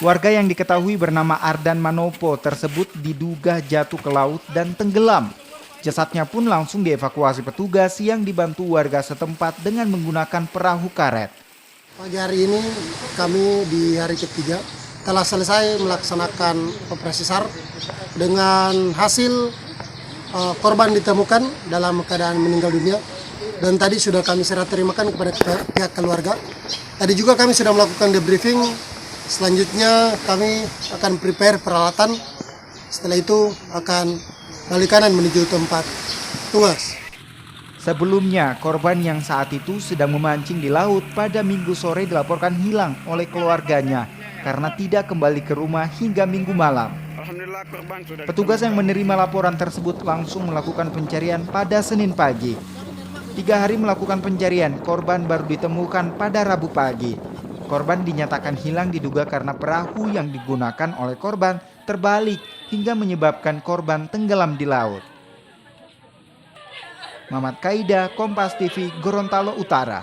Warga yang diketahui bernama Ardan Manopo tersebut diduga jatuh ke laut dan tenggelam. Jasadnya pun langsung dievakuasi petugas yang dibantu warga setempat dengan menggunakan perahu karet. Pagi hari ini kami di hari ketiga telah selesai melaksanakan operasi SAR dengan hasil korban ditemukan dalam keadaan meninggal dunia dan tadi sudah kami serah terimakan kepada pihak keluarga. Tadi juga kami sudah melakukan debriefing. Selanjutnya kami akan prepare peralatan. Setelah itu akan balik kanan menuju tempat tugas. Sebelumnya, korban yang saat itu sedang memancing di laut pada Minggu sore dilaporkan hilang oleh keluarganya karena tidak kembali ke rumah hingga Minggu malam. Petugas yang menerima laporan tersebut langsung melakukan pencarian pada Senin pagi. 3 hari melakukan pencarian, korban baru ditemukan pada Rabu pagi. Korban dinyatakan hilang diduga karena perahu yang digunakan oleh korban terbalik hingga menyebabkan korban tenggelam di laut. Muhammad Kaida, Kompas TV, Gorontalo Utara.